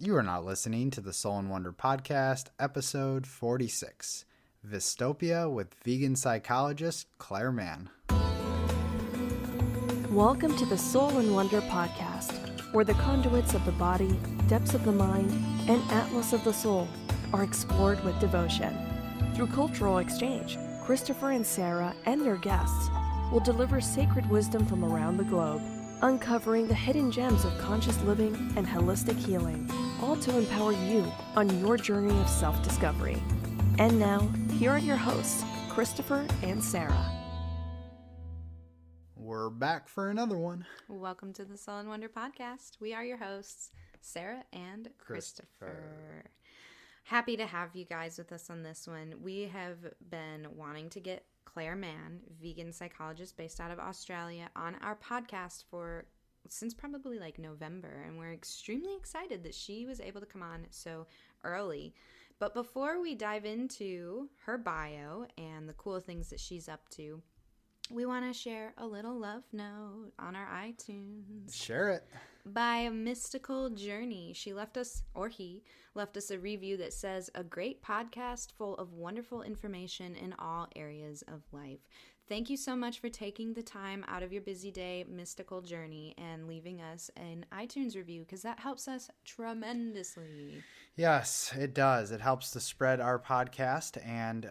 You are now listening to the Soul and Wonder Podcast, episode 46, Vystopia with vegan psychologist Clare Mann. Welcome to the Soul and Wonder Podcast, where the conduits of the body, depths of the mind, and atlas of the soul are explored with devotion. Through cultural exchange, Christopher and Sara and their guests will deliver sacred wisdom from around the globe, uncovering the hidden gems of conscious living and holistic healing, all to empower you on your journey of self-discovery. And now, here are your hosts, Christopher and Sara. We're back for another one. Welcome to the Soul and Wonder Podcast. We are your hosts, Sara and Christopher. Happy to have you guys with us on this one. We have been wanting to get Clare Mann, vegan psychologist based out of Australia, on our podcast since probably like November, and we're extremely excited that she was able to come on so early. But before we dive into her bio and the cool things that she's up to, we want to share a little love note on our iTunes. Share it. By a mystical journey. He left us a review that says, "A great podcast full of wonderful information in all areas of life. Thank you so much for taking the time out of your busy day, mystical journey, and leaving us an iTunes review, because that helps us tremendously." Yes, it does. It helps to spread our podcast. And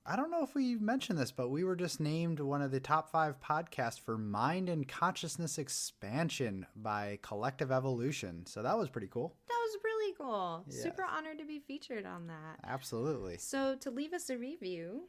I don't know if we mentioned this, but we were just named one of the top 5 podcasts for mind and consciousness expansion by Collective Evolution. So that was pretty cool. That was really cool. Yes. Super honored to be featured on that. Absolutely. So to leave us a review,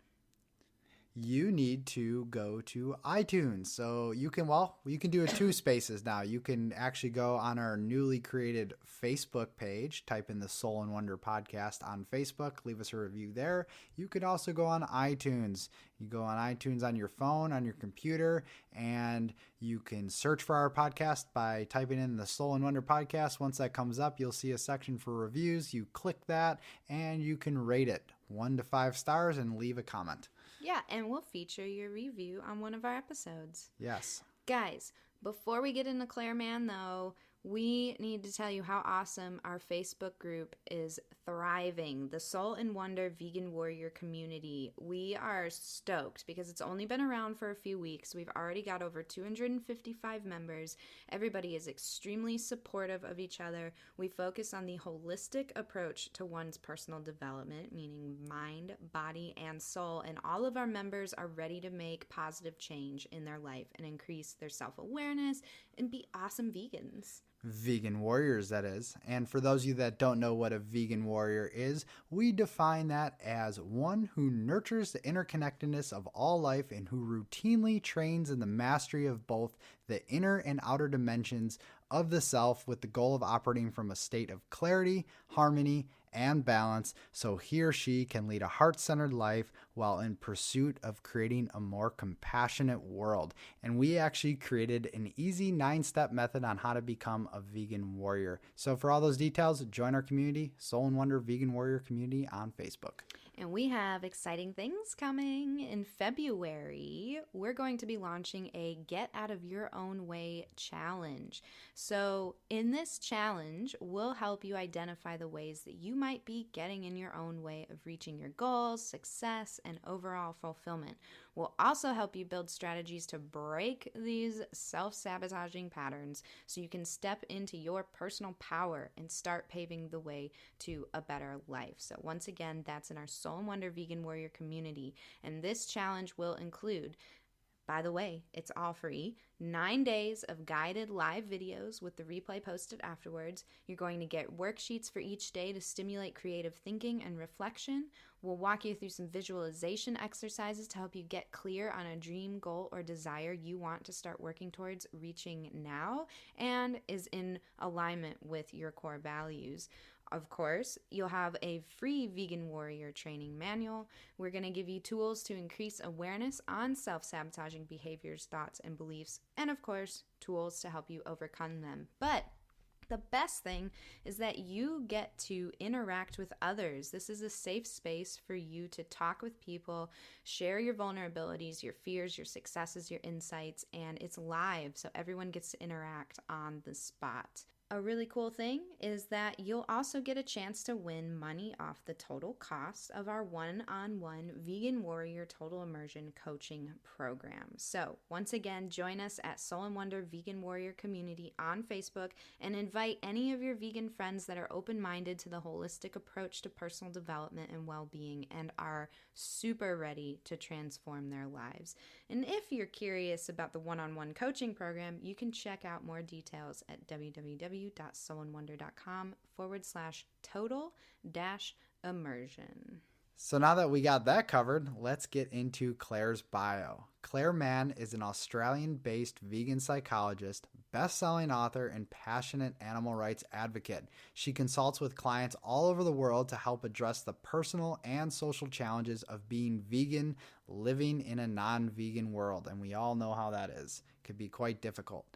you need to go to iTunes. So you can do it 2 spaces now. You can actually go on our newly created Facebook page, type in the Soul and Wonder Podcast on Facebook, leave us a review there. You could also go on iTunes. You go on iTunes on your phone, on your computer, and you can search for our podcast by typing in the Soul and Wonder Podcast. Once that comes up, you'll see a section for reviews. You click that and you can rate it 1 to 5 stars and leave a comment. yeah, and we'll feature your review on one of our episodes. Yes. Guys, before we get into Clare Mann, though, we need to tell you how awesome our Facebook group is thriving. The Soul and Wonder Vegan Warrior Community. We are stoked because it's only been around for a few weeks. We've already got over 255 members. Everybody is extremely supportive of each other. We focus on the holistic approach to one's personal development, meaning mind, body, and soul. And all of our members are ready to make positive change in their life and increase their self-awareness and be awesome vegans. Vegan warriors, that is. And for those of you that don't know what a vegan warrior is, we define that as one who nurtures the interconnectedness of all life and who routinely trains in the mastery of both the inner and outer dimensions of the self, with the goal of operating from a state of clarity, harmony, and balance, so he or she can lead a heart-centered life while in pursuit of creating a more compassionate world. And we actually created an easy 9-step method on how to become a vegan warrior. So for all those details, join our community, Soul and Wonder Vegan Warrior Community, on Facebook. And we have exciting things coming. In February, we're going to be launching a Get Out of Your Own Way challenge. So in this challenge, we'll help you identify the ways that you might be getting in your own way of reaching your goals, success, and overall fulfillment. We'll also help you build strategies to break these self-sabotaging patterns so you can step into your personal power and start paving the way to a better life. So once again, that's in our Soul and Wonder Vegan Warrior community. And this challenge will include, by the way, it's all free, 9 days of guided live videos with the replay posted afterwards. You're going to get worksheets for each day to stimulate creative thinking and reflection. We'll walk you through some visualization exercises to help you get clear on a dream, goal, or desire you want to start working towards reaching now and is in alignment with your core values. Of course, you'll have a free Vegan Warrior training manual. We're going to give you tools to increase awareness on self-sabotaging behaviors, thoughts, and beliefs, and of course, tools to help you overcome them. But the best thing is that you get to interact with others. This is a safe space for you to talk with people, share your vulnerabilities, your fears, your successes, your insights, and it's live, so everyone gets to interact on the spot. A really cool thing is that you'll also get a chance to win money off the total cost of our one-on-one Vegan Warrior Total Immersion coaching program. So once again, join us at Soul and Wonder Vegan Warrior Community on Facebook and invite any of your vegan friends that are open-minded to the holistic approach to personal development and well-being and are super ready to transform their lives. And if you're curious about the one-on-one coaching program, you can check out more details at www.soulandwonder.com/total-immersion. So now that we got that covered, let's get into Clare's bio. Clare Mann is an Australian-based vegan psychologist, best-selling author, and passionate animal rights advocate. She consults with clients all over the world to help address the personal and social challenges of being vegan, living in a non-vegan world, and we all know how that is. It can be quite difficult.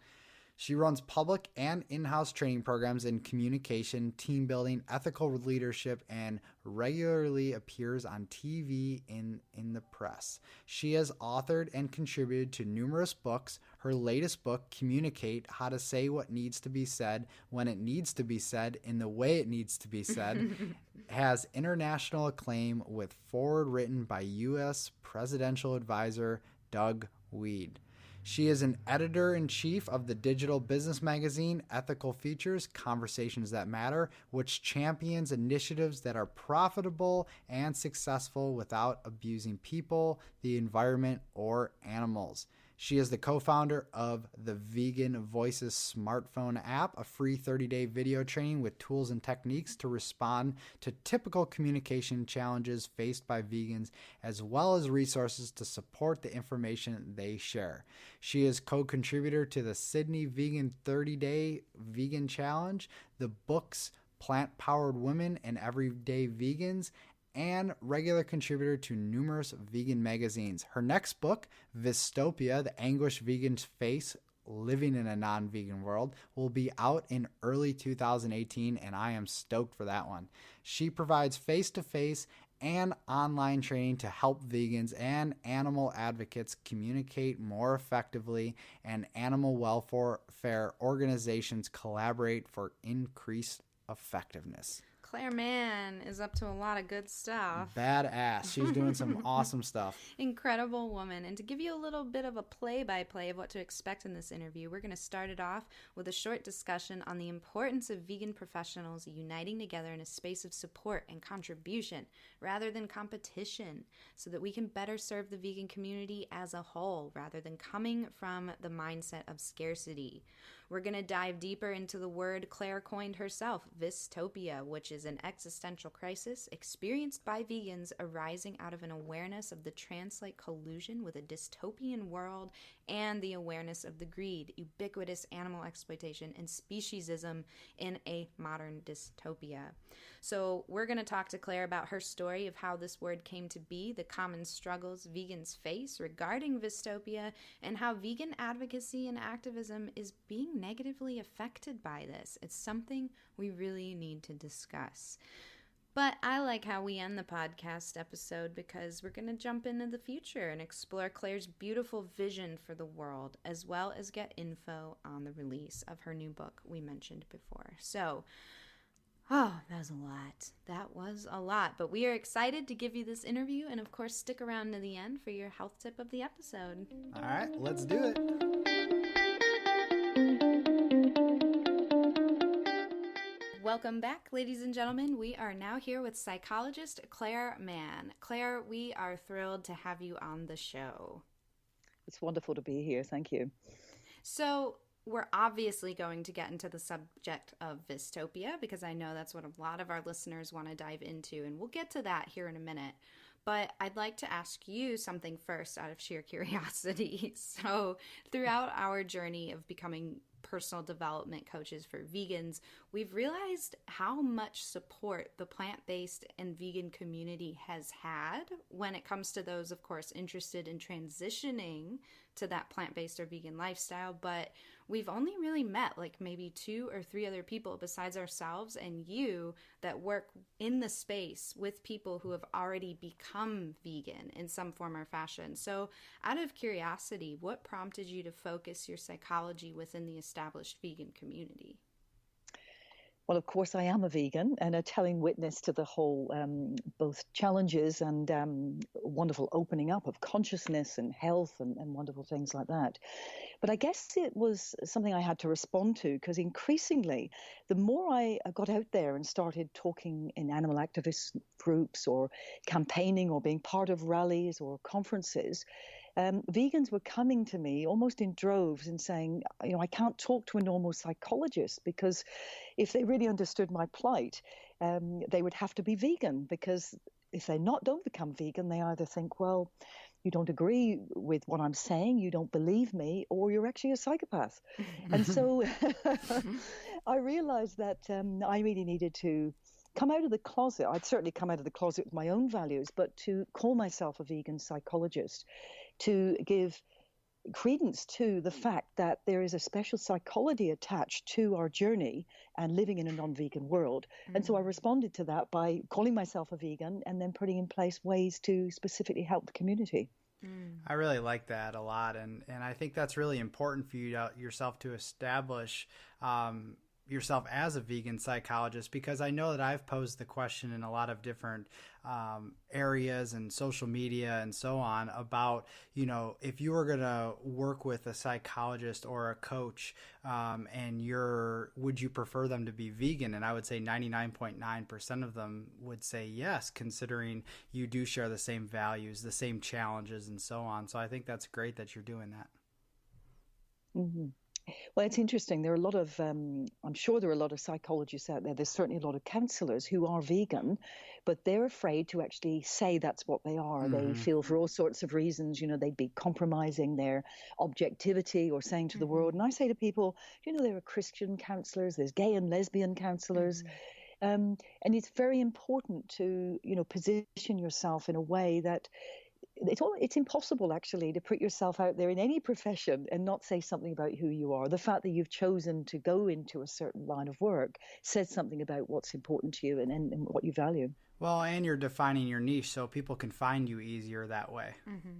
She runs public and in-house training programs in communication, team building, ethical leadership, and regularly appears on TV in the press. She has authored and contributed to numerous books. Her latest book, Communicate: How to Say What Needs to Be Said When It Needs to Be Said in the Way It Needs to Be Said, has international acclaim with foreword written by U.S. presidential advisor Doug Wead. She is an editor-in-chief of the digital business magazine Ethical Futures: Conversations That Matter, which champions initiatives that are profitable and successful without abusing people, the environment, or animals. She is the co-founder of the Vegan Voices smartphone app, a free 30-day video training with tools and techniques to respond to typical communication challenges faced by vegans, as well as resources to support the information they share. She is co-contributor to the Sydney Vegan 30-Day Vegan Challenge, the books Plant-Powered Women and Everyday Vegans, and regular contributor to numerous vegan magazines. Her next book, Vystopia: The Anguish Vegans Face Living in a Non-Vegan World, will be out in early 2018, and I am stoked for that one. She provides face-to-face and online training to help vegans and animal advocates communicate more effectively, and animal welfare organizations collaborate for increased effectiveness. Clare Mann is up to a lot of good stuff. Badass. She's doing some awesome stuff. Incredible woman. And to give you a little bit of a play-by-play of what to expect in this interview, we're going to start it off with a short discussion on the importance of vegan professionals uniting together in a space of support and contribution rather than competition, so that we can better serve the vegan community as a whole rather than coming from the mindset of scarcity. We're going to dive deeper into the word Clare coined herself, Vystopia, which is an existential crisis experienced by vegans arising out of an awareness of the trans-like collusion with a dystopian world and the awareness of the greed, ubiquitous animal exploitation, and speciesism in a modern dystopia. So we're going to talk to Clare about her story of how this word came to be, the common struggles vegans face regarding Vystopia, and how vegan advocacy and activism is being negatively affected by this. It's something we really need to discuss. But I like how we end the podcast episode because we're going to jump into the future and explore Clare's beautiful vision for the world, as well as get info on the release of her new book we mentioned before. So, that was a lot. But we are excited to give you this interview, and of course, stick around to the end for your health tip of the episode. All right, let's do it. Welcome back, ladies and gentlemen. We are now here with psychologist Clare Mann. Clare, we are thrilled to have you on the show. It's wonderful to be here. Thank you. So, we're obviously going to get into the subject of Vystopia because I know that's what a lot of our listeners want to dive into, and we'll get to that here in a minute. But I'd like to ask you something first out of sheer curiosity. So, throughout our journey of becoming personal development coaches for vegans, we've realized how much support the plant-based and vegan community has had when it comes to those, of course, interested in transitioning to that plant-based or vegan lifestyle. But we've only really met like maybe 2 or 3 other people besides ourselves and you that work in the space with people who have already become vegan in some form or fashion. So out of curiosity, what prompted you to focus your psychology within the established vegan community? Well, of course, I am a vegan and a telling witness to the whole both challenges and wonderful opening up of consciousness and health and wonderful things like that. But I guess it was something I had to respond to because increasingly, the more I got out there and started talking in animal activist groups or campaigning or being part of rallies or conferences, vegans were coming to me almost in droves and saying, I can't talk to a normal psychologist because if they really understood my plight, they would have to be vegan because if they don't become vegan, they either think, well, you don't agree with what I'm saying, you don't believe me, or you're actually a psychopath. And so I realized that I really needed to come out of the closet. I'd certainly come out of the closet with my own values, but to call myself a vegan psychologist, to give credence to the fact that there is a special psychology attached to our journey and living in a non-vegan world. And so I responded to that by calling myself a vegan and then putting in place ways to specifically help the community. I really like that a lot. And I think that's really important for you yourself to establish yourself as a vegan psychologist, because I know that I've posed the question in a lot of different areas and social media and so on about, if you were going to work with a psychologist or a coach and would you prefer them to be vegan? And I would say 99.9% of them would say yes, considering you do share the same values, the same challenges and so on. So I think that's great that you're doing that. Mm-hmm. Well, it's interesting. There are a lot of, I'm sure there are a lot of psychologists out there. There's certainly a lot of counselors who are vegan, but they're afraid to actually say that's what they are. Mm-hmm. They feel for all sorts of reasons, they'd be compromising their objectivity or saying to the world. And I say to people, there are Christian counselors, there's gay and lesbian counselors. Mm-hmm. And it's very important to, position yourself in a way that it's impossible actually to put yourself out there in any profession and not say something about who you are. The fact that you've chosen to go into a certain line of work says something about what's important to you and what you value. Well, and you're defining your niche so people can find you easier that way. Mm-hmm.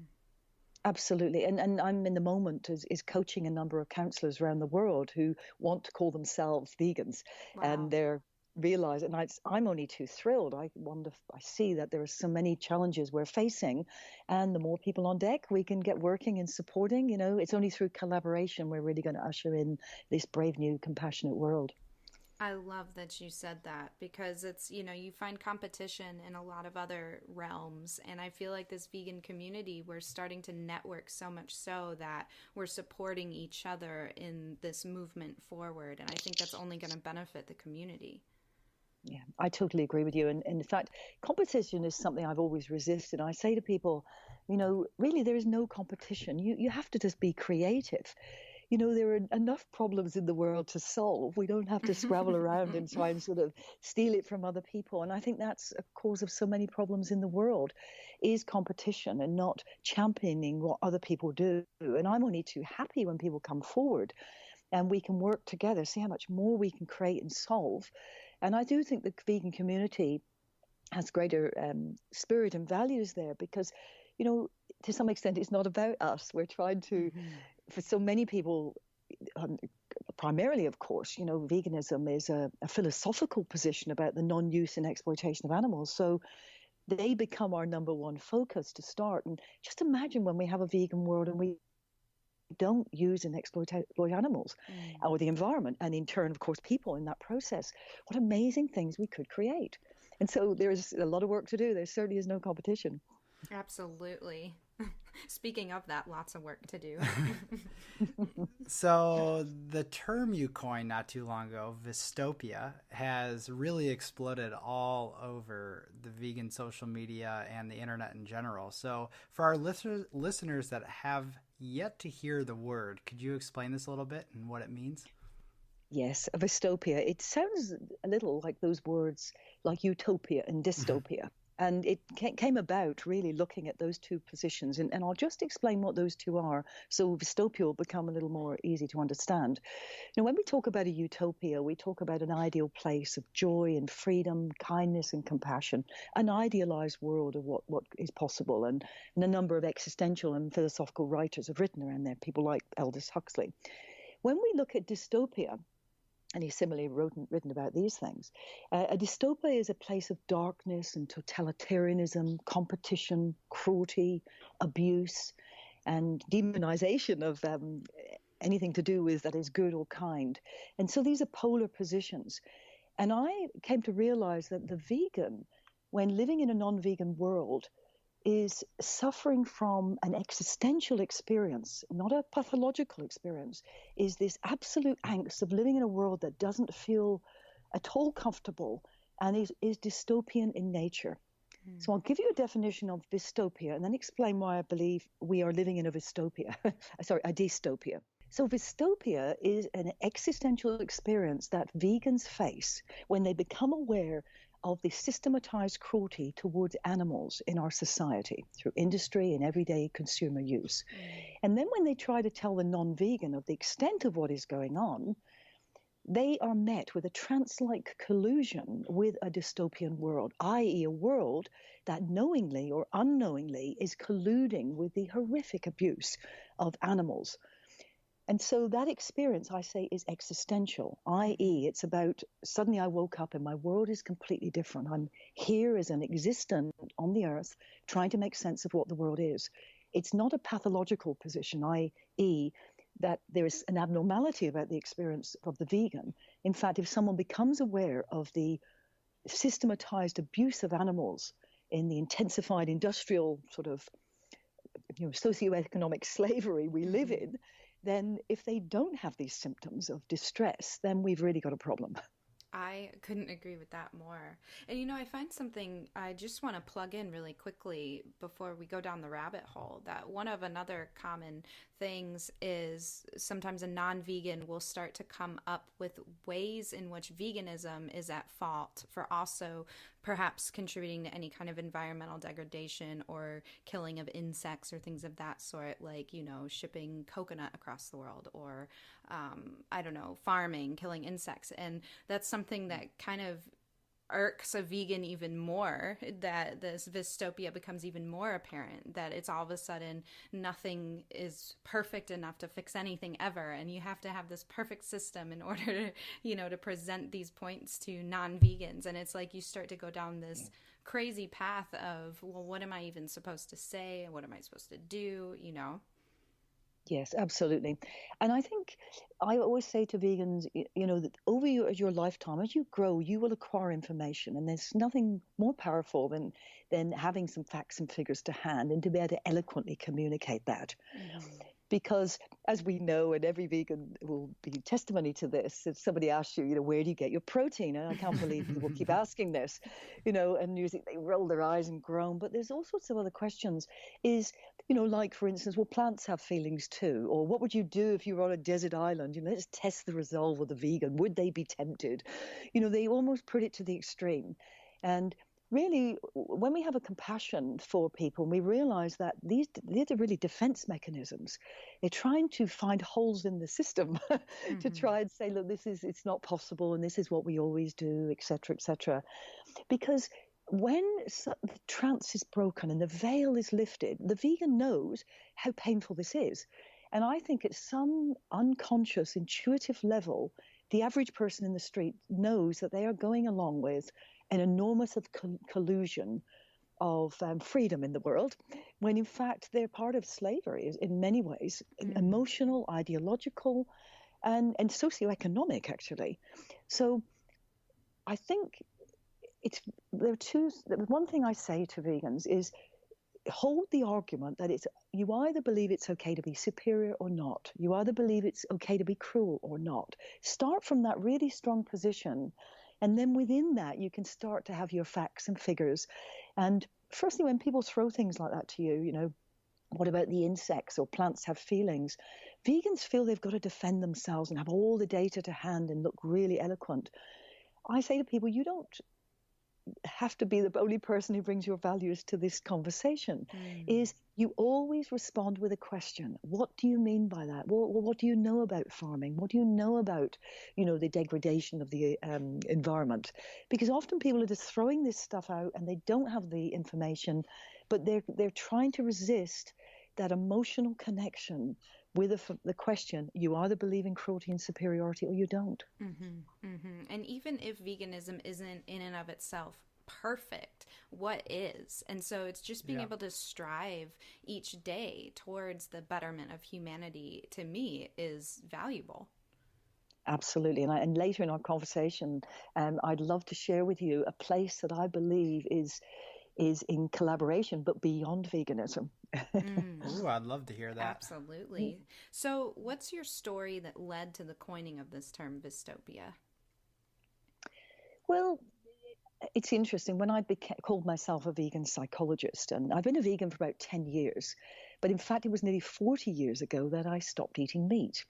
Absolutely. And I'm in the moment is coaching a number of counselors around the world who want to call themselves vegans. Wow. And they're realize, and I'm only too thrilled. I see that there are so many challenges we're facing, and the more people on deck we can get working and supporting, it's only through collaboration we're really going to usher in this brave new compassionate world. I love that you said that, because it's, you find competition in a lot of other realms. And I feel like this vegan community, we're starting to network so much so that we're supporting each other in this movement forward. And I think that's only going to benefit the community. Yeah, I totally agree with you. And in fact, competition is something I've always resisted. I say to people, really there is no competition. You have to just be creative. There are enough problems in the world to solve. We don't have to scrabble around and try and sort of steal it from other people. And I think that's a cause of so many problems in the world, is competition and not championing what other people do. And I'm only too happy when people come forward and we can work together, see how much more we can create and solve. And I do think the vegan community has greater spirit and values there because, to some extent, it's not about us. We're trying to, for so many people, primarily, of course, veganism is a philosophical position about the non-use and exploitation of animals. So they become our number one focus to start. And just imagine when we have a vegan world and we don't use and exploit animals or the environment, and in turn, of course, people in that process. What amazing things we could create. And so there's a lot of work to do. There certainly is no competition. Absolutely. Speaking of that, lots of work to do. So the term you coined not too long ago, Vystopia, has really exploded all over the vegan social media and the internet in general. So for our listeners that have yet to hear the word, could you explain this a little bit and what it means? Yes, Vystopia. It sounds a little like those words like utopia and dystopia. And it came about really looking at those two positions. And I'll just explain what those two are, so Vystopia will become a little more easy to understand. When we talk about a utopia, we talk about an ideal place of joy and freedom, kindness and compassion, an idealized world of what is possible. And a number of existential and philosophical writers have written around there, people like Aldous Huxley. When we look at dystopia, and he's similarly written about these things. A dystopia is a place of darkness and totalitarianism, competition, cruelty, abuse, and demonization of anything to do with that is good or kind. And so these are polar positions. And I came to realize that the vegan, when living in a non-vegan world, is suffering from an existential experience, not a pathological experience, is this absolute angst of living in a world that doesn't feel at all comfortable and is dystopian in nature. So I'll give you a definition of Vystopia and then explain why I believe we are living in a Vystopia, a dystopia. So Vystopia is an existential experience that vegans face when they become aware of the systematized cruelty towards animals in our society through industry and everyday consumer use. And then when they try to tell the non-vegan of the extent of what is going on, they are met with a trance-like collusion with a dystopian world, i.e. a world that knowingly or unknowingly is colluding with the horrific abuse of animals. And so that experience, I say, is existential, i.e. it's about suddenly I woke up and my world is completely different. I'm here as an existent on the earth trying to make sense of what the world is. It's not a pathological position, i.e. that there is an abnormality about the experience of the vegan. In fact, if someone becomes aware of the systematized abuse of animals in the intensified industrial sort of socioeconomic slavery we live in, then if they don't have these symptoms of distress, then we've really got a problem. I couldn't agree with that more. And, I find something I just want to plug in really quickly before we go down the rabbit hole, that one of another common things is sometimes a non-vegan will start to come up with ways in which veganism is at fault for also perhaps contributing to any kind of environmental degradation or killing of insects or things of that sort, like, shipping coconut across the world or, farming, killing insects. And that's something that kind of irks a vegan even more, that this Vystopia becomes even more apparent, that it's all of a sudden nothing is perfect enough to fix anything ever, and you have to have this perfect system in order to to present these points to non-vegans. And it's like you start to go down this crazy path of, well, what am I even supposed to say? What am I supposed to do? Yes, absolutely. And I think I always say to vegans, that over your lifetime, as you grow, you will acquire information. And there's nothing more powerful than having some facts and figures to hand and to be able to eloquently communicate that. Because as we know, and every vegan will be testimony to this, if somebody asks you, where do you get your protein? And I can't believe people keep asking this, and usually they roll their eyes and groan. But there's all sorts of other questions. Like, for instance, will plants have feelings too? Or what would you do if you were on a desert island? Let's test the resolve of the vegan. Would they be tempted? They almost put it to the extreme. And really, when we have a compassion for people, we realize that these are really defense mechanisms. They're trying to find holes in the system to try and say, look, it's not possible, and this is what we always do, et cetera, because when the trance is broken and the veil is lifted, the vegan knows how painful this is. And I think at some unconscious, intuitive level, the average person in the street knows that they are going along with an enormous collusion of freedom in the world, when in fact they're part of slavery in many ways, emotional, ideological, and socioeconomic, actually. So I think one thing I say to vegans is hold the argument that you either believe it's okay to be superior or not. You either believe it's okay to be cruel or not. Start from that really strong position. And then within that, you can start to have your facts and figures. And firstly, when people throw things like that to you, what about the insects or plants have feelings? Vegans feel they've got to defend themselves and have all the data to hand and look really eloquent. I say to people, you don't have to be the only person who brings your values to this conversation. Is you always respond with a question. What do you mean by that? Well, what do you know about farming? What do you know about, the degradation of the environment? Because often people are just throwing this stuff out and they don't have the information, but they're trying to resist that emotional connection with the question, you either believe in cruelty and superiority or you don't. And even if veganism isn't in and of itself perfect, what is? And so it's just being able to strive each day towards the betterment of humanity, to me, is valuable. Absolutely. And later in our conversation, I'd love to share with you a place that I believe is in collaboration, but beyond veganism. Ooh, I'd love to hear that. Absolutely. So what's your story that led to the coining of this term, Vystopia? Well, it's interesting. When I called myself a vegan psychologist, and I've been a vegan for about 10 years, but in fact, it was nearly 40 years ago that I stopped eating meat.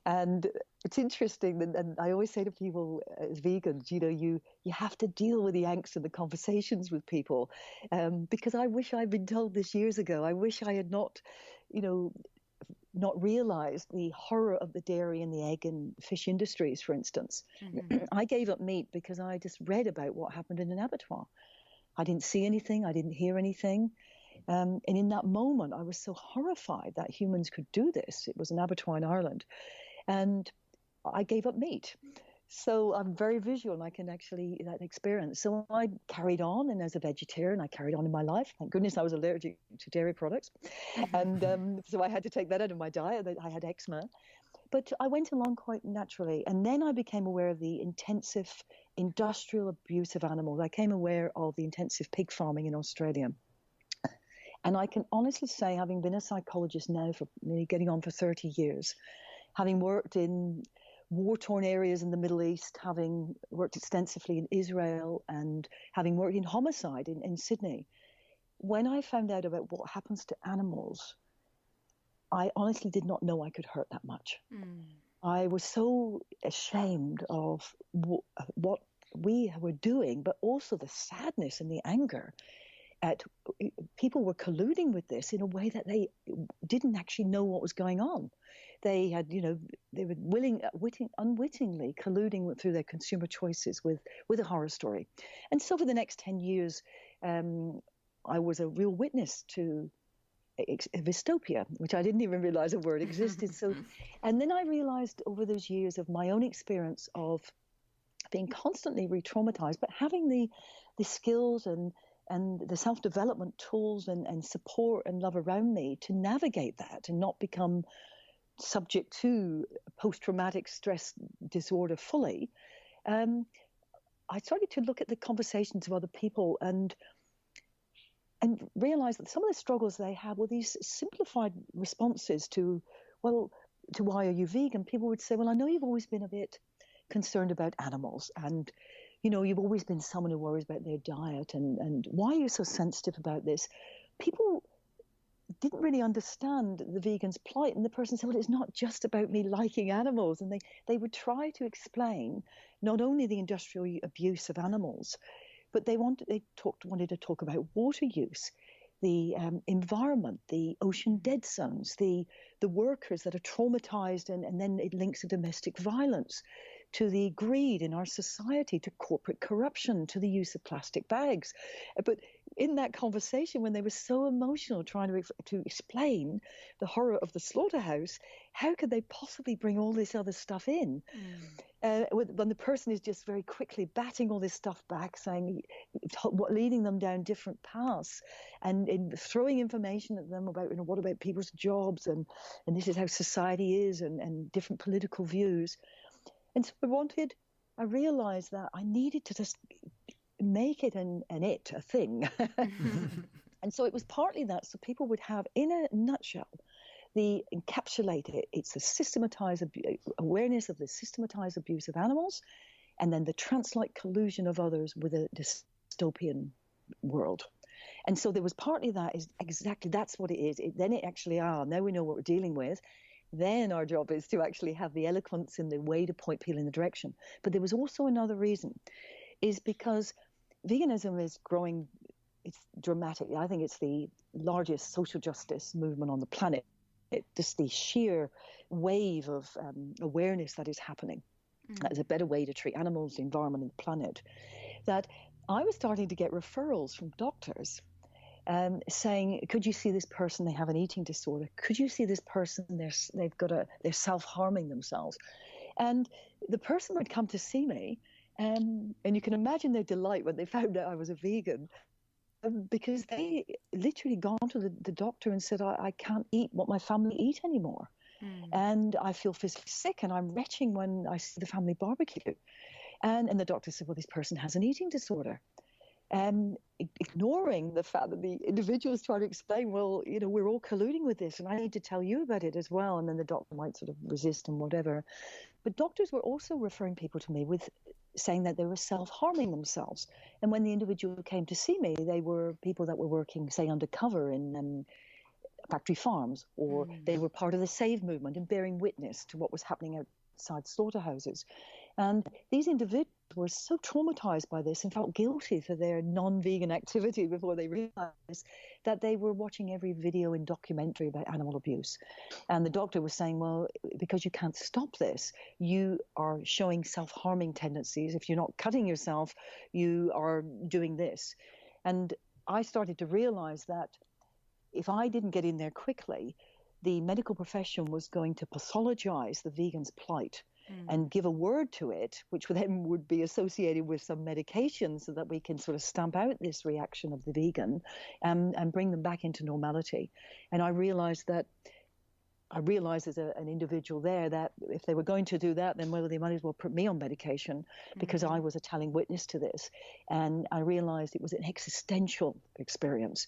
And it's interesting, and I always say to people as vegans, you have to deal with the angst and the conversations with people, because I wish I'd been told this years ago. I wish I had not realized the horror of the dairy and the egg and fish industries, for instance. I gave up meat because I just read about what happened in an abattoir. I didn't see anything. I didn't hear anything. And in that moment, I was so horrified that humans could do this. It was an abattoir in Ireland. And I gave up meat. So I'm very visual, and I can actually that experience. So I carried on, and as a vegetarian, I carried on in my life. Thank goodness I was allergic to dairy products. And so I had to take that out of my diet. I had eczema. But I went along quite naturally. And then I became aware of the intensive industrial abuse of animals. I became aware of the intensive pig farming in Australia. And I can honestly say, having been a psychologist now for nearly getting on for 30 years, having worked in war-torn areas in the Middle East, having worked extensively in Israel, and having worked in homicide in Sydney, when I found out about what happens to animals, I honestly did not know I could hurt that much. I was so ashamed of what we were doing, but also the sadness and the anger at people were colluding with this in a way that they didn't actually know what was going on. They had, they were unwittingly colluding through their consumer choices with a horror story. And so for the next 10 years, I was a real witness to Vystopia, which I didn't even realize a word existed. And then I realized over those years of my own experience of being constantly re-traumatized, but having the skills and the self-development tools and support and love around me to navigate that and not become subject to post-traumatic stress disorder fully, I started to look at the conversations of other people and realize that some of the struggles they have were these simplified responses to why are you vegan? People would say, well, I know you've always been a bit concerned about animals, and you've always been someone who worries about their diet, and why are you so sensitive about this? People didn't really understand the vegan's plight, and the person said, well, it's not just about me liking animals. And they would try to explain not only the industrial abuse of animals, but they wanted to talk about water use, the environment, the ocean dead zones, the workers that are traumatized, and then it links to domestic violence, to the greed in our society, to corporate corruption, to the use of plastic bags. But in that conversation, when they were so emotional trying to explain the horror of the slaughterhouse, how could they possibly bring all this other stuff in? When the person is just very quickly batting all this stuff back, saying, leading them down different paths, and throwing information at them about, what about people's jobs, and this is how society is, and different political views. And so I realized that I needed to just make it a thing. And so it was partly that, so people would have, in a nutshell, it's the systematized awareness of the systematized abuse of animals, and then the trance-like collusion of others with a dystopian world. And so there was partly that, is exactly, that's what it is. Then it actually, now we know what we're dealing with. Then our job is to actually have the eloquence in the way to point people in the direction. But there was also another reason, is because veganism is growing, it's dramatic. I think it's the largest social justice movement on the planet. Just the sheer wave of awareness that is happening. There's a better way to treat animals, the environment, and the planet. That I was starting to get referrals from doctors saying, could you see this person, they have an eating disorder? Could you see this person, they're self-harming themselves? And the person would come to see me, and you can imagine their delight when they found out I was a vegan, because they literally gone to the doctor and said, I can't eat what my family eat anymore. And I feel physically sick, and I'm retching when I see the family barbecue. And the doctor said, well, this person has an eating disorder. Ignoring the fact that the individual is trying to explain, well, we're all colluding with this, and I need to tell you about it as well. And then the doctor might sort of resist and whatever. But doctors were also referring people to me with saying that they were self-harming themselves. And when the individual came to see me, they were people that were working, say, undercover in factory farms, or they were part of the Save movement and bearing witness to what was happening outside slaughterhouses. And these individuals were so traumatized by this and felt guilty for their non-vegan activity before they realized that they were watching every video and documentary about animal abuse. And the doctor was saying, well, because you can't stop this, you are showing self-harming tendencies. If you're not cutting yourself, you are doing this. And I started to realize that if I didn't get in there quickly, the medical profession was going to pathologize the vegan's plight and give a word to it, which then would be associated with some medication so that we can sort of stamp out this reaction of the vegan and bring them back into normality. And I realized as an individual there that if they were going to do that, then well, they might as well put me on medication, because I was a telling witness to this. And I realized it was an existential experience.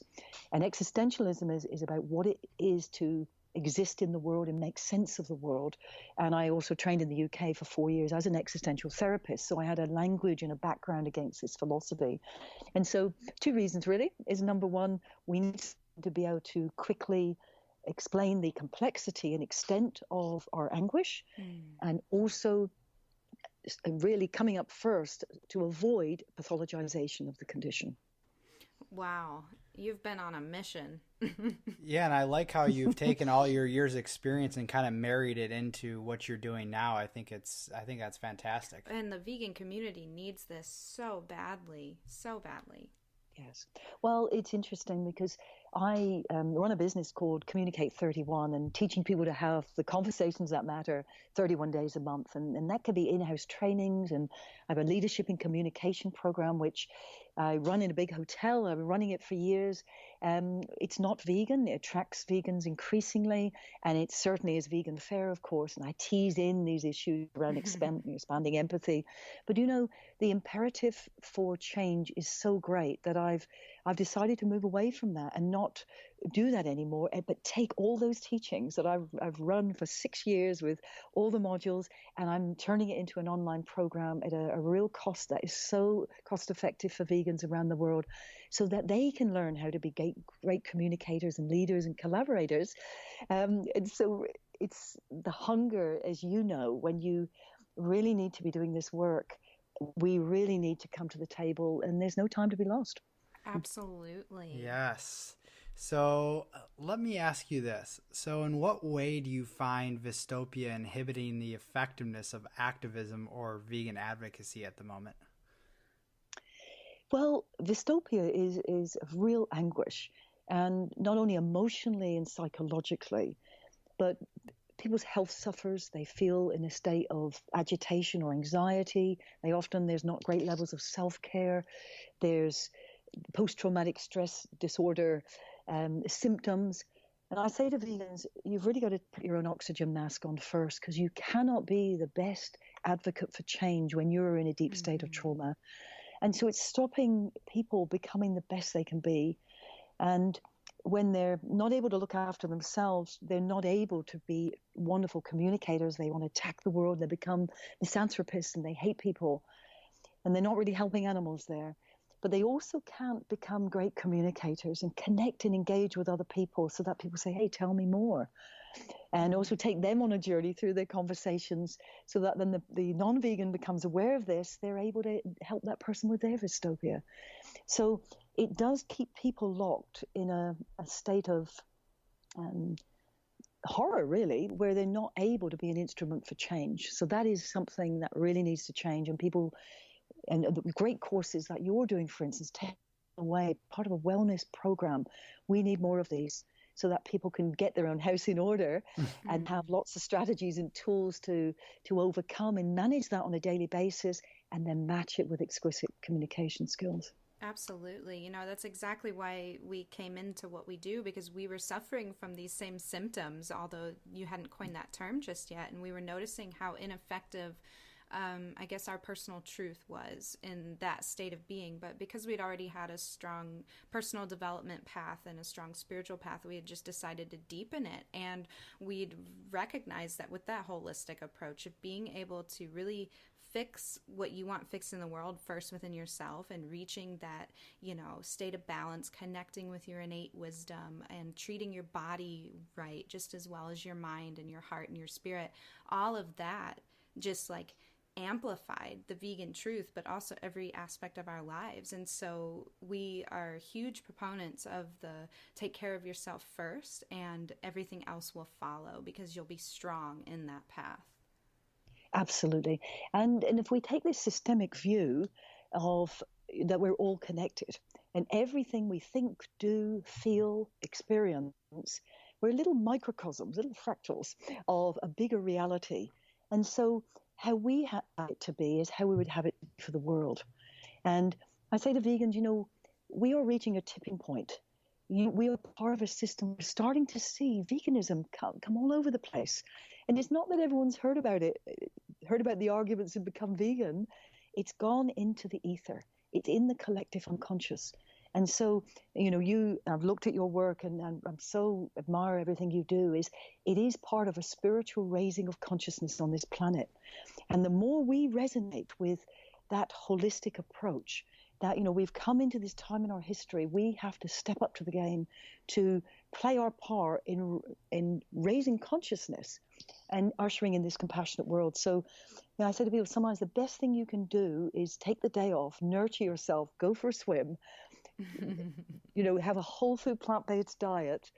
And existentialism is about what it is to exist in the world and make sense of the world. And I also trained in the UK for 4 years as an existential therapist. So I had a language and a background against this philosophy. And so 2 reasons really is, number one, we need to be able to quickly explain the complexity and extent of our anguish, and also really coming up first to avoid pathologization of the condition. Wow, you've been on a mission. Yeah, and I like how you've taken all your years' experience and kind of married it into what you're doing now. I think that's fantastic. And the vegan community needs this so badly, so badly. Yes. Well, it's interesting because I run a business called Communicate 31, and teaching people to have the conversations that matter 31 days a month. And that could be in-house trainings. And I have a leadership and communication program, which I run in a big hotel. I've been running it for years. It's not vegan. It attracts vegans increasingly. And it certainly is vegan fare, of course. And I tease in these issues around expanding empathy. But, the imperative for change is so great that I've decided to move away from that and not do that anymore, but take all those teachings that I've run for 6 years with all the modules, and I'm turning it into an online program at a real cost that is so cost effective for vegans around the world, so that they can learn how to be great communicators and leaders and collaborators. And so it's the hunger, as you know, when you really need to be doing this work, we really need to come to the table, and there's no time to be lost. Absolutely. Yes. So let me ask you this. So in what way do you find Vystopia inhibiting the effectiveness of activism or vegan advocacy at the moment? Well, Vystopia is of real anguish, and not only emotionally and psychologically, but people's health suffers. They feel in a state of agitation or anxiety. There's not great levels of self-care. There's post-traumatic stress disorder symptoms. And I say to vegans, you've really got to put your own oxygen mask on first, because you cannot be the best advocate for change when you're in a deep state of trauma. And so it's stopping people becoming the best they can be. And when they're not able to look after themselves, they're not able to be wonderful communicators. They want to attack the world. They become misanthropists and they hate people. And they're not really helping animals there. But they also can't become great communicators and connect and engage with other people so that people say, hey, tell me more. And also take them on a journey through their conversations so that then the non-vegan becomes aware of this. They're able to help that person with their Vystopia. So it does keep people locked in a state of horror, really, where they're not able to be an instrument for change. So that is something that really needs to change. And people, and the great courses that you're doing, for instance, way, part of a wellness program. We need more of these so that people can get their own house in order and have lots of strategies and tools to overcome and manage that on a daily basis, and then match it with exquisite communication skills. Absolutely. You know, that's exactly why we came into what we do, because we were suffering from these same symptoms, although you hadn't coined that term just yet. And we were noticing how ineffective, I guess, our personal truth was in that state of being. But because we'd already had a strong personal development path and a strong spiritual path, we had just decided to deepen it. And we'd recognized that with that holistic approach of being able to really fix what you want fixed in the world first within yourself, and reaching that, you know, state of balance, connecting with your innate wisdom and treating your body right just as well as your mind and your heart and your spirit, all of that just like amplified the vegan truth, but also every aspect of our lives. And so we are huge proponents of the take care of yourself first and everything else will follow, because you'll be strong in that path. Absolutely. And if we take this systemic view of that we're all connected, and everything we think, do, feel, experience, we're little microcosms, little fractals of a bigger reality. And so how we have it to be is how we would have it for the world. And I say to vegans, you know, we are reaching a tipping point. We are part of a system. We're starting to see veganism come all over the place. And it's not that everyone's heard about it, heard about the arguments and become vegan. It's gone into the ether. It's in the collective unconscious. And so, you know, I've looked at your work, and I'm so admire everything you do. It is part of a spiritual raising of consciousness on this planet. And the more we resonate with that holistic approach, that, you know, we've come into this time in our history, we have to step up to the game to play our part in raising consciousness and ushering in this compassionate world. So, you know, I say to people, sometimes the best thing you can do is take the day off, nurture yourself, go for a swim, you know, have a whole food plant-based diet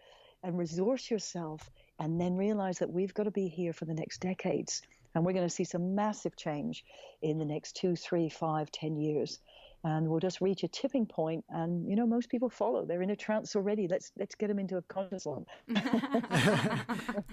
and resource yourself, and then realize that we've got to be here for the next decades. And we're going to see some massive change in the next 2, 3, 5, 10 years. And we'll just reach a tipping point, and, you know, most people follow. They're in a trance already. Let's get them into a conscious one.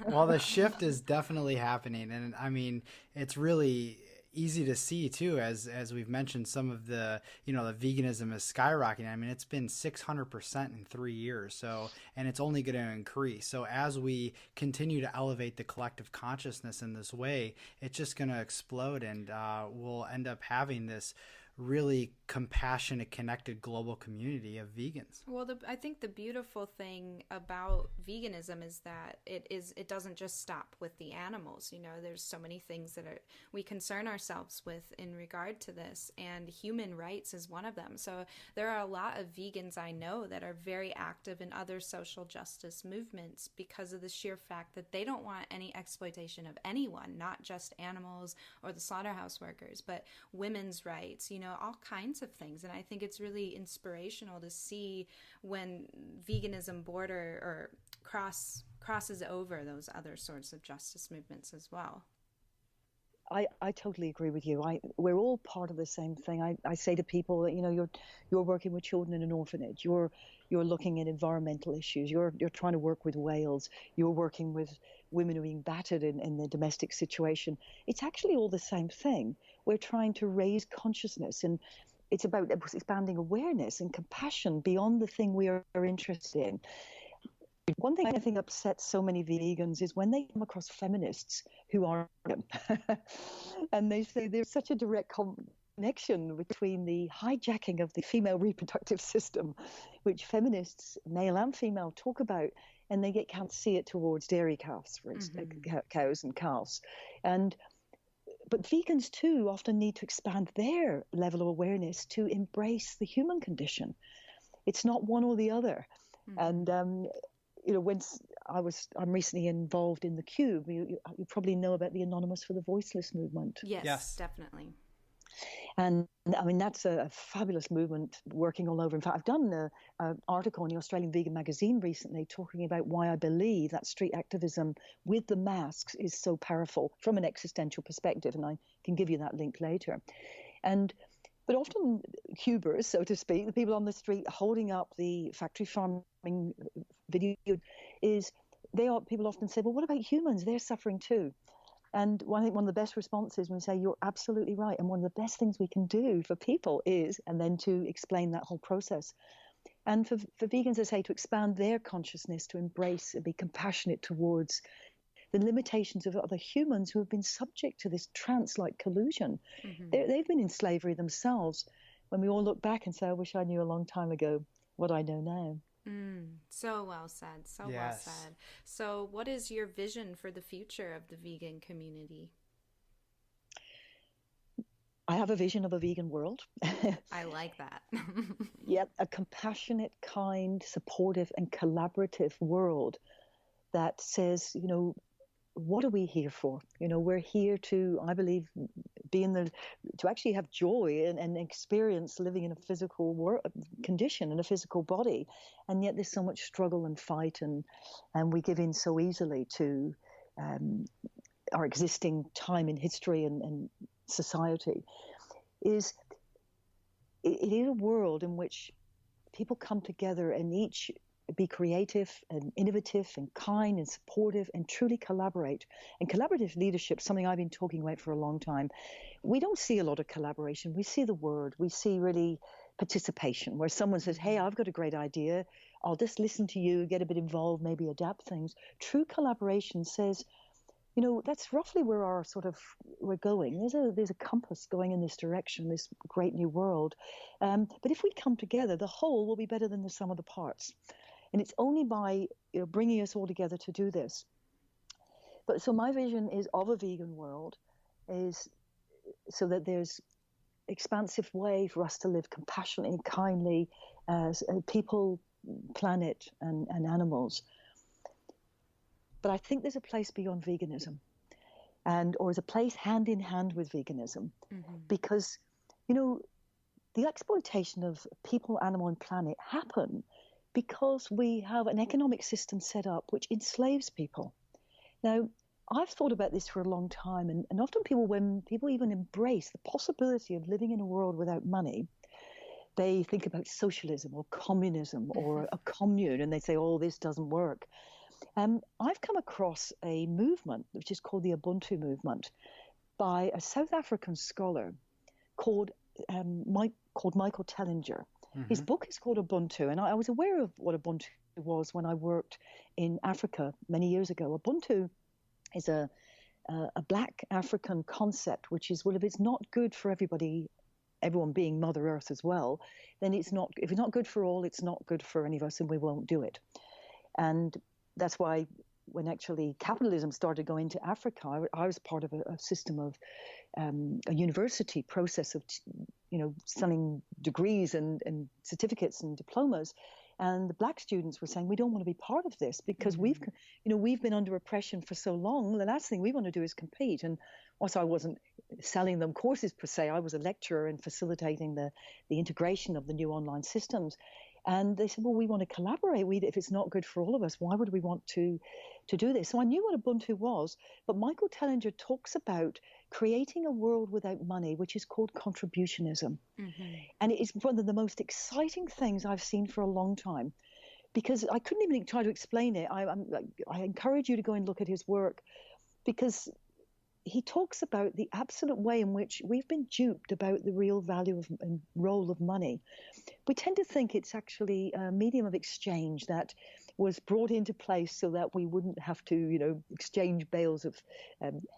Well, the shift is definitely happening. And I mean, it's really easy to see too, as we've mentioned, some of the, you know, the veganism is skyrocketing. I mean, it's been 600% in 3 years. So, and it's only going to increase. So as we continue to elevate the collective consciousness in this way, it's just going to explode, and we'll end up having this really compassionate, connected global community of vegans. Well, I think the beautiful thing about veganism is that it doesn't just stop with the animals. You know, there's so many things that we concern ourselves with in regard to this, and human rights is one of them. So there are a lot of vegans I know that are very active in other social justice movements because of the sheer fact that they don't want any exploitation of anyone, not just animals or the slaughterhouse workers, but women's rights, you know, all kinds of things. And I think it's really inspirational to see when veganism border or crosses over those other sorts of justice movements as well. I totally agree with you. We're all part of the same thing. I say to people that, you know, you're working with children in an orphanage. You're looking at environmental issues. You're trying to work with whales. You're working with women who are being battered in the domestic situation. It's actually all the same thing. We're trying to raise consciousness, and it's about expanding awareness and compassion beyond the thing we are interested in. One thing I think upsets so many vegans is when they come across feminists who aren't them. And they say there's such a direct connection between the hijacking of the female reproductive system, which feminists, male and female, talk about, and they can't see it towards dairy cows, for instance, cows and calves. But vegans too often need to expand their level of awareness to embrace the human condition. It's not one or the other. And you know, I'm recently involved in the Cube. You probably know about the Anonymous for the Voiceless movement. Yes, definitely. And I mean, that's a fabulous movement working all over. In fact, I've done an article in the Australian Vegan magazine recently talking about why I believe that street activism with the masks is so powerful from an existential perspective. And I can give you that link later. And But often Cubers, so to speak, the people on the street holding up the factory farming video, people often say, well, what about humans? They're suffering too. And I think one of the best responses when we say, you're absolutely right. And one of the best things we can do for people is, and then to explain that whole process. And for vegans, I say, to expand their consciousness, to embrace and be compassionate towards the limitations of other humans who have been subject to this trance-like collusion. They've been in slavery themselves. When we all look back and say, I wish I knew a long time ago what I know now. So well said. So yes. well said. So what is your vision for the future of the vegan community? I have a vision of a vegan world. I like that. Yep, a compassionate, kind, supportive, and collaborative world that says, what are we here for? We're here to, I believe, to actually have joy and experience living in a physical condition, in a physical body. And yet there's so much struggle and fight, and we give in so easily to our existing time in history and society. It is a world in which people come together and each be creative and innovative and kind and supportive and truly collaborate. And collaborative leadership, something I've been talking about for a long time. We don't see a lot of collaboration. We see the word. We see really participation, where someone says, hey, I've got a great idea. I'll just listen to you, get a bit involved, maybe adapt things. True collaboration says, that's roughly where we're going. There's a compass going in this direction, this great new world. But if we come together, the whole will be better than the sum of the parts. And it's only by bringing us all together to do this. But so my vision is of a vegan world is so that there's expansive way for us to live compassionately and kindly as people, planet, and animals. But I think there's a place beyond veganism, or is a place hand in hand with veganism, because, the exploitation of people, animal, and planet happen because we have an economic system set up which enslaves people. Now, I've thought about this for a long time, and often when people even embrace the possibility of living in a world without money, they think about socialism or communism or a commune, and they say, oh, this doesn't work. I've come across a movement which is called the Ubuntu movement by a South African scholar called Michael Tellinger. His book is called Ubuntu, and I was aware of what Ubuntu was when I worked in Africa many years ago. Ubuntu is a Black African concept, which is, well, if it's not good for everyone being Mother Earth as well, then if it's not good for all, it's not good for any of us, and we won't do it. And that's why when actually capitalism started going to Africa, I was part of a system of a university process of, selling degrees and certificates and diplomas. And the Black students were saying, we don't want to be part of this because we've been under oppression for so long. The last thing we want to do is compete. And whilst I wasn't selling them courses per se, I was a lecturer and facilitating the integration of the new online systems. And they said, well, we want to collaborate. If it's not good for all of us, why would we want to do this? So I knew what Ubuntu was, but Michael Tellinger talks about creating a world without money, which is called contributionism. And it is one of the most exciting things I've seen for a long time, because I couldn't even try to explain it. I encourage you to go and look at his work, because he talks about the absolute way in which we've been duped about the real value and role of money. We tend to think it's actually a medium of exchange that was brought into place so that we wouldn't have to, exchange bales of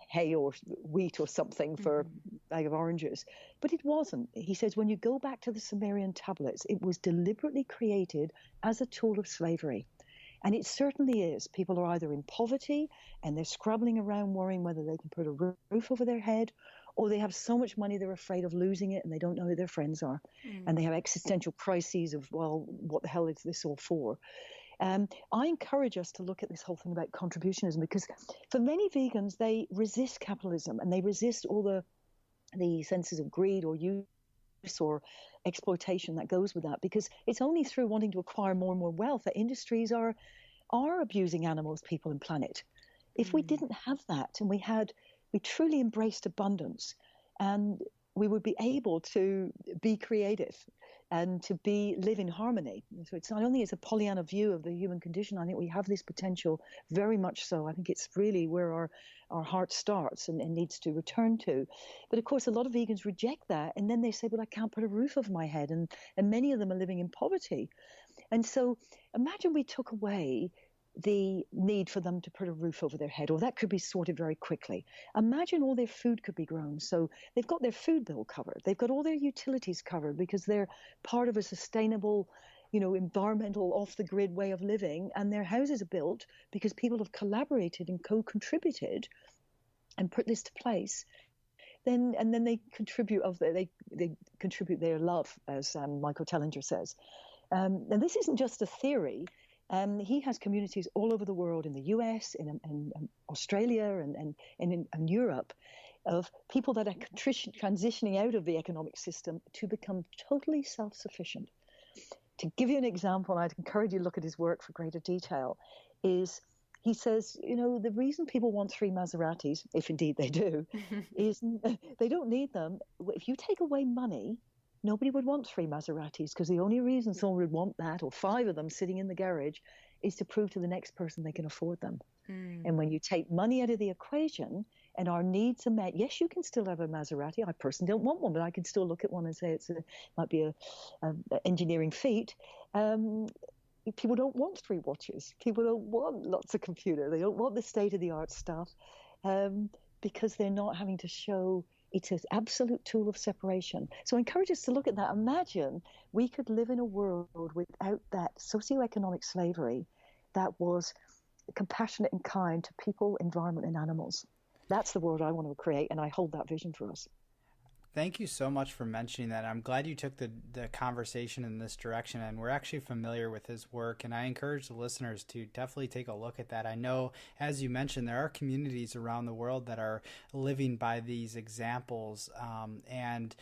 hay or wheat or something for a bag of oranges. But it wasn't. He says when you go back to the Sumerian tablets, it was deliberately created as a tool of slavery. And it certainly is. People are either in poverty and they're scrabbling around worrying whether they can put a roof over their head, or they have so much money they're afraid of losing it and they don't know who their friends are. And they have existential crises of, well, what the hell is this all for? I encourage us to look at this whole thing about contributionism, because for many vegans, they resist capitalism and they resist all the senses of greed or use or exploitation that goes with that, because it's only through wanting to acquire more and more wealth that industries are abusing animals, people, and planet. If we didn't have that and we truly embraced abundance, and we would be able to be creative and to live in harmony. So it's not only as a Pollyanna view of the human condition, I think we have this potential very much so. I think it's really where our heart starts and needs to return to. But of course, a lot of vegans reject that, and then they say, well, I can't put a roof over my head, and many of them are living in poverty. And so imagine we took away the need for them to put a roof over their head, or that could be sorted very quickly. Imagine all their food could be grown. So they've got their food bill covered. They've got all their utilities covered because they're part of a sustainable, environmental, off-the-grid way of living. And their houses are built because people have collaborated and co-contributed and put this to place. Then they contribute they contribute their love, as Michael Tellinger says. And this isn't just a theory. He has communities all over the world, in the US, in Australia, and in Europe, of people that are transitioning out of the economic system to become totally self-sufficient. To give you an example, and I'd encourage you to look at his work for greater detail, is he says, the reason people want 3 Maseratis, if indeed they do, is they don't need them. If you take away money, nobody would want 3 Maseratis, because the only reason someone would want that, or 5 of them sitting in the garage, is to prove to the next person they can afford them. And when you take money out of the equation and our needs are met, yes, you can still have a Maserati. I personally don't want one, but I can still look at one and say might be an engineering feat. People don't want 3 watches. People don't want lots of computer. They don't want the state-of-the-art stuff because they're not having to show. It's an absolute tool of separation. So I encourage us to look at that. Imagine we could live in a world without that socioeconomic slavery that was compassionate and kind to people, environment, and animals. That's the world I want to create, and I hold that vision for us. Thank you so much for mentioning that. I'm glad you took the conversation in this direction, and we're actually familiar with his work, and I encourage the listeners to definitely take a look at that. I know, as you mentioned, there are communities around the world that are living by these examples, and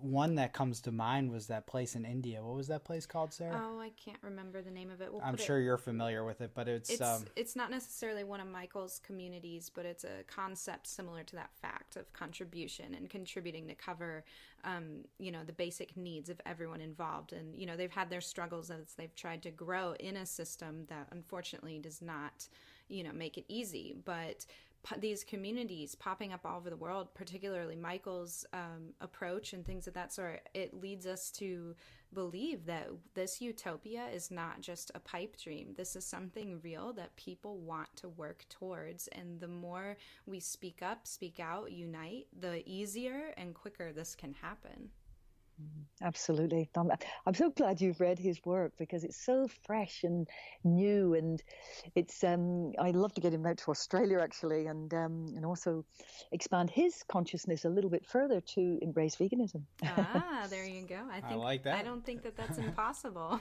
one that comes to mind was that place in India. What was that place called, Sarah? Oh, I can't remember the name of it. I'm sure you're familiar with it, but it's not necessarily one of Michael's communities, but it's a concept similar to that fact of contribution and contributing to cover, the basic needs of everyone involved. And, they've had their struggles as they've tried to grow in a system that unfortunately does not, make it easy. But these communities popping up all over the world, particularly Michael's approach and things of that sort, it leads us to believe that this utopia is not just a pipe dream. This is something real that people want to work towards. And the more we speak up, speak out, unite, the easier and quicker this can happen. Absolutely. I'm so glad you've read his work, because it's so fresh and new, and it's I'd love to get him out to Australia actually, and also expand his consciousness a little bit further to embrace veganism. There you go. I like that. I don't think that that's impossible.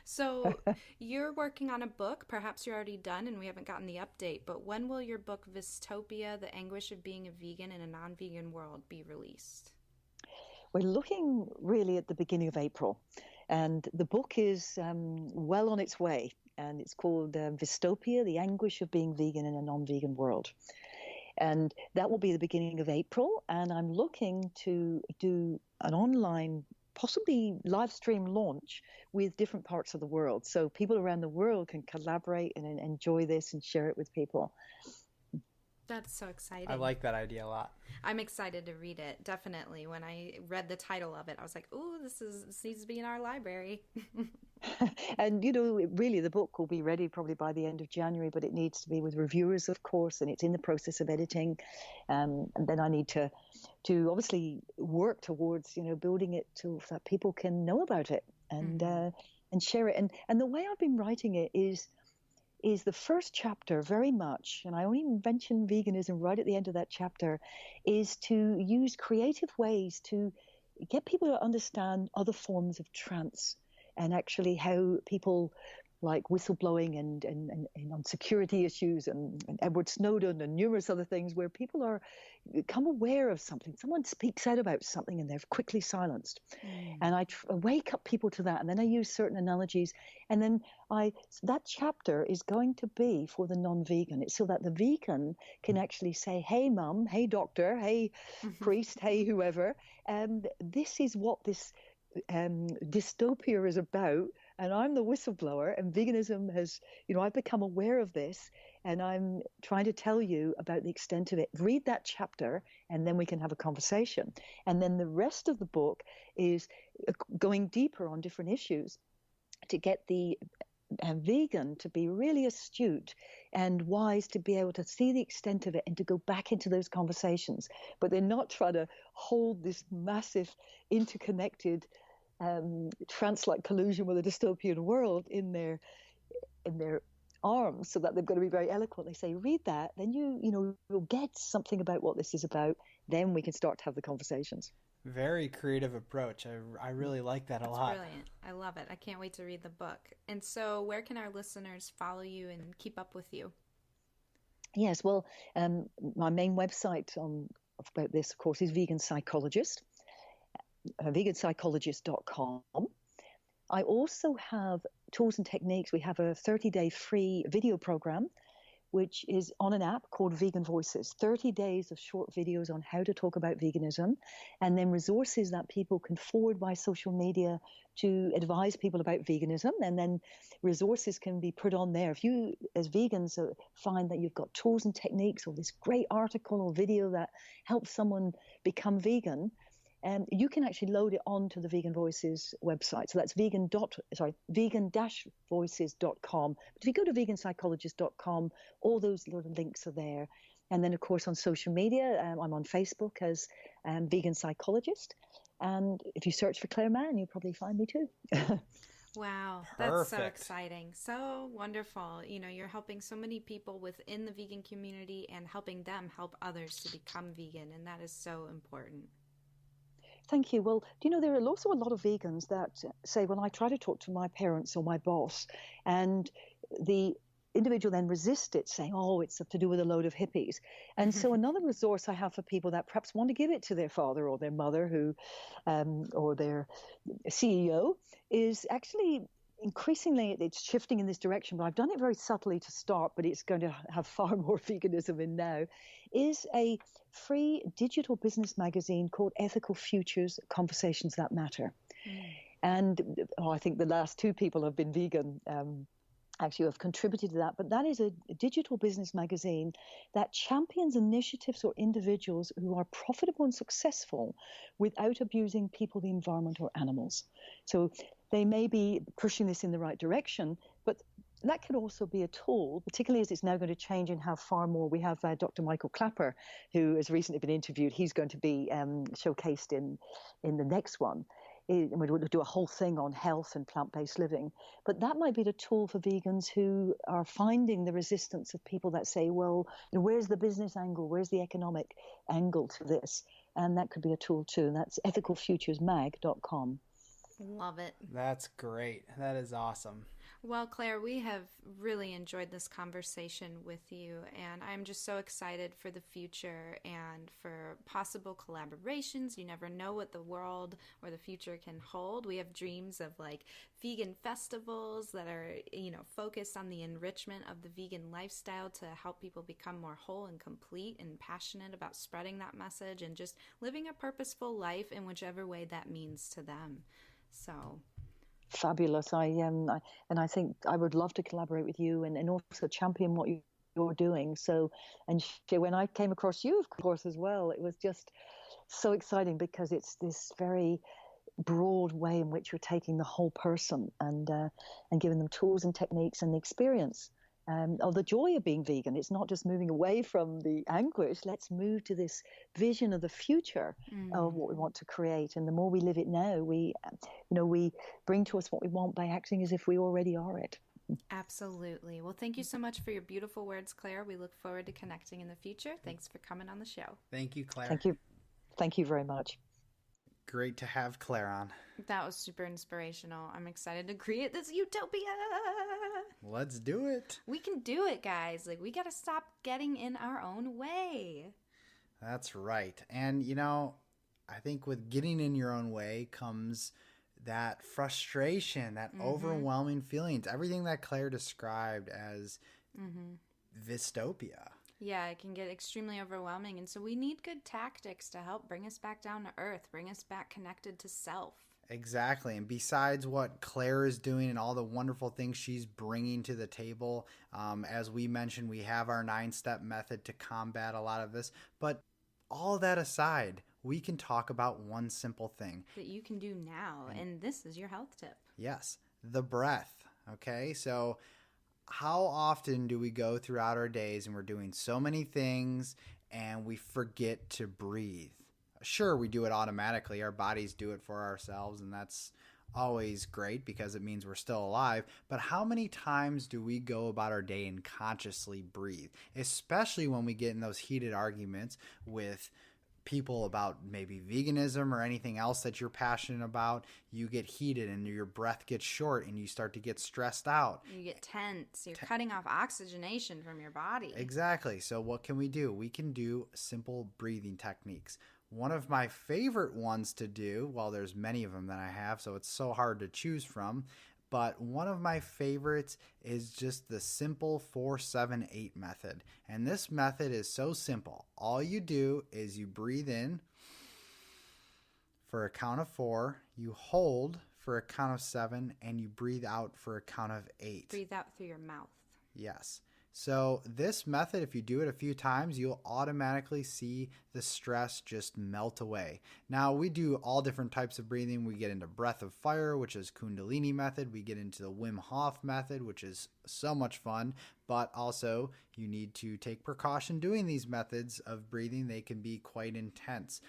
So you're working on a book. Perhaps you're already done and we haven't gotten the update, but when will your book Vystopia, The Anguish of Being a Vegan in a Non-Vegan World, be released? We're looking really at the beginning of April, and the book is well on its way, and it's called Vystopia, The Anguish of Being Vegan in a Non-Vegan World. And that will be the beginning of April, and I'm looking to do an online, possibly live stream launch with different parts of the world, so people around the world can collaborate and enjoy this and share it with people. That's so exciting. I like that idea a lot. I'm excited to read it, definitely. When I read the title of it, I was like, "Ooh, this needs to be in our library." And, really the book will be ready probably by the end of January, but it needs to be with reviewers, of course, and it's in the process of editing. And then I need to obviously work towards, building it so that people can know about it and share it. And the way I've been writing it is the first chapter very much, and I only mention veganism right at the end of that chapter, is to use creative ways to get people to understand other forms of trance, and actually how people like whistleblowing and on security issues and Edward Snowden and numerous other things where people are become aware of something. Someone speaks out about something and they're quickly silenced. And I wake up people to that. And then I use certain analogies. And then that chapter is going to be for the non-vegan. It's so that the vegan can actually say, hey, mum, hey, doctor, hey, priest, hey, whoever. This is what this dystopia is about. And I'm the whistleblower, and veganism has, I've become aware of this, and I'm trying to tell you about the extent of it. Read that chapter, and then we can have a conversation. And then the rest of the book is going deeper on different issues to get the vegan to be really astute and wise to be able to see the extent of it and to go back into those conversations. But they're not trying to hold this massive interconnected trance-like collusion with a dystopian world in their arms, so that they've got to be very eloquent. They say, read that, then you'll get something about what this is about. Then we can start to have the conversations. Very creative approach. I really like that a lot. Brilliant. I love it. I can't wait to read the book. And so where can our listeners follow you and keep up with you? Yes, well, my main website about this, of course, is Vegan Psychologist. Veganpsychologist.com. I also have tools and techniques. We have a 30-day free video program, which is on an app called Vegan Voices. 30 days of short videos on how to talk about veganism, and then resources that people can forward by social media to advise people about veganism. And then resources can be put on there. If you, as vegans, find that you've got tools and techniques or this great article or video that helps someone become vegan, you can actually load it onto the Vegan Voices website. So that's vegan-voices.com. But if you go to veganpsychologist.com, all those little links are there. And then, of course, on social media, I'm on Facebook as Vegan Psychologist. And if you search for Clare Mann, you'll probably find me too. Wow, that's so exciting. So wonderful. You're helping so many people within the vegan community and helping them help others to become vegan. And that is so important. Thank you. Well, there are also a lot of vegans that say, when I try to talk to my parents or my boss, and the individual then resists it, saying, oh, it's to do with a load of hippies. And so another resource I have for people that perhaps want to give it to their father or their mother or their CEO is actually increasingly it's shifting in this direction, but I've done it very subtly to start, but it's going to have far more veganism in now, is a free digital business magazine called Ethical Futures: Conversations That Matter. And I think the last two people have been vegan, actually have contributed to that, but that is a digital business magazine that champions initiatives or individuals who are profitable and successful without abusing people, the environment, or animals. So they may be pushing this in the right direction, but that could also be a tool, particularly as it's now going to change in how far more. We have Dr. Michael Clapper, who has recently been interviewed. He's going to be showcased in the next one. And we'll do a whole thing on health and plant-based living. But that might be the tool for vegans who are finding the resistance of people that say, well, where's the business angle? Where's the economic angle to this? And that could be a tool too. And that's ethicalfuturesmag.com. Love it. That's great. That is awesome. Well, Clare, we have really enjoyed this conversation with you, and I'm just so excited for the future and for possible collaborations. You never know what the world or the future can hold. We have dreams of vegan festivals that are, focused on the enrichment of the vegan lifestyle to help people become more whole and complete and passionate about spreading that message and just living a purposeful life in whichever way that means to them. So fabulous. I think I would love to collaborate with you and also champion what you're doing. So, and when I came across you, of course, as well, it was just so exciting because it's this very broad way in which you're taking the whole person and giving them tools and techniques and the experience of the joy of being vegan. It's not just moving away from the anguish. Let's move to this vision of the future of what we want to create. And the more we live it now, we bring to us what we want by acting as if we already are it. Absolutely. Well, thank you so much for your beautiful words, Clare. We look forward to connecting in the future. Thanks for coming on the show. Thank you, Clare. Thank you. Thank you very much. great to have Claire on. That was super inspirational. I'm excited to create this utopia. Let's do it. We can do it, guys. Like, we got to stop getting in our own way. That's right. And, I think with getting in your own way comes that frustration, that overwhelming feelings, everything that Claire described as Vystopia. Yeah, it can get extremely overwhelming. And so we need good tactics to help bring us back down to earth, bring us back connected to self. Exactly. And besides what Claire is doing and all the wonderful things she's bringing to the table, as we mentioned, we have our 9-step method to combat a lot of this. But all that aside, we can talk about one simple thing that you can do now. And this is your health tip. Yes, the breath. Okay, so how often do we go throughout our days and we're doing so many things and we forget to breathe? Sure, we do it automatically. Our bodies do it for ourselves, and that's always great because it means we're still alive. But how many times do we go about our day and consciously breathe? Especially when we get in those heated arguments with people about maybe veganism or anything else that you're passionate about. You get heated and your breath gets short and you start to get stressed out. You get tense. You're cutting off oxygenation from your body. Exactly. So what can we do? We can do simple breathing techniques. One of my favorite ones to do, well, there's many of them that I have, so it's so hard to choose from, but one of my favorites is just the simple 4-7-8 method. And this method is so simple. All you do is you breathe in for a count of 4, you hold for a count of 7, and you breathe out for a count of 8. Breathe out through your mouth. Yes. So this method, if you do it a few times, you'll automatically see the stress just melt away. Now, we do all different types of breathing. We get into breath of fire, which is Kundalini method. We get into the Wim Hof method, which is so much fun. But also, you need to take precaution doing these methods of breathing. They can be quite intense.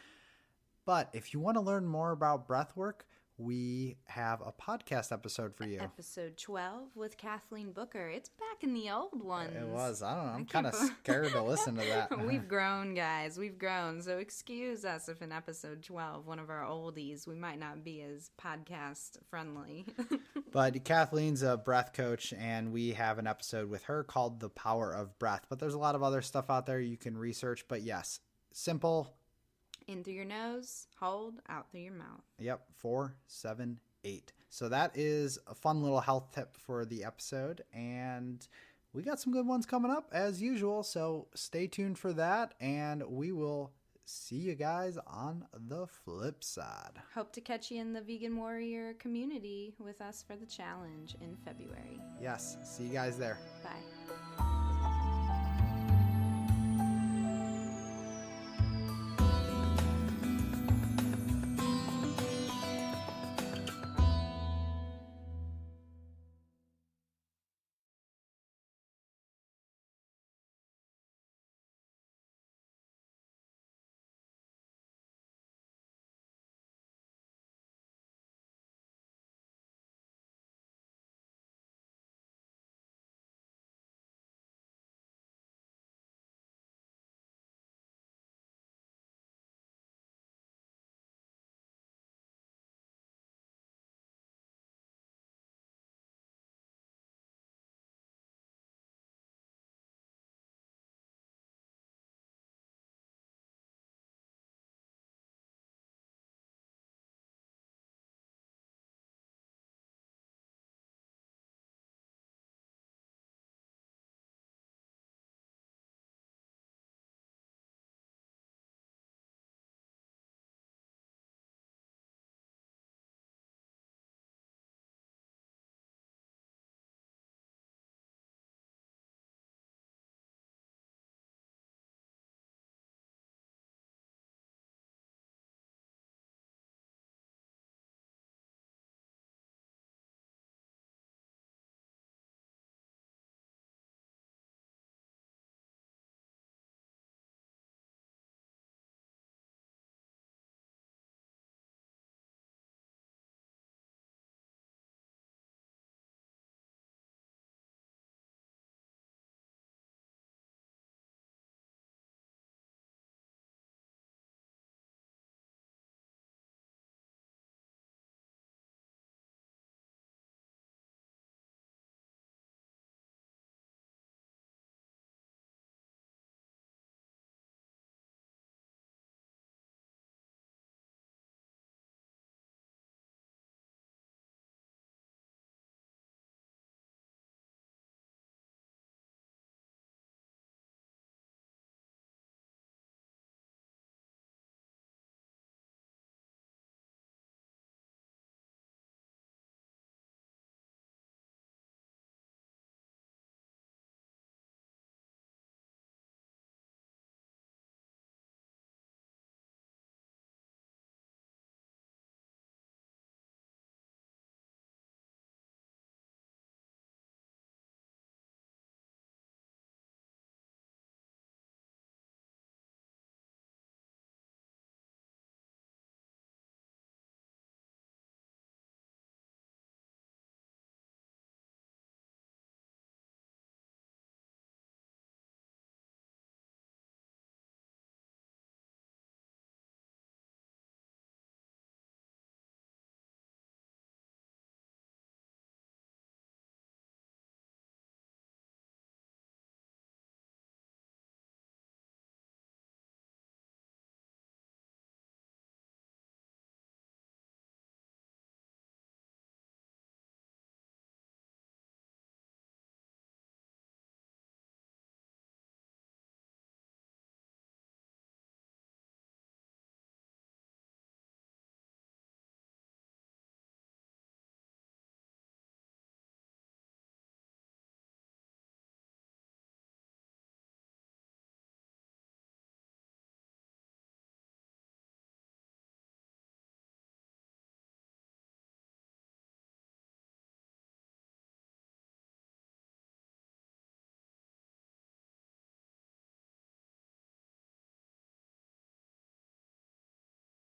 But if you want to learn more about breath work, we have a podcast episode for you. Episode 12 with Kathleen Booker. It's back in the old ones. It was. I don't know. I'm kind of scared to listen to that. We've grown, guys. We've grown. So excuse us if in episode 12, one of our oldies, we might not be as podcast friendly. But Kathleen's a breath coach, and we have an episode with her called The Power of Breath. But there's a lot of other stuff out there you can research. But yes, simple. In through your nose, hold, out through your mouth. Yep, 4, 7, 8. So that is a fun little health tip for the episode, and we got some good ones coming up as usual, so stay tuned for that, and we will see you guys on the flip side. Hope to catch you in the Vegan Warrior community with us for the challenge in February. Yes, see you guys there. Bye.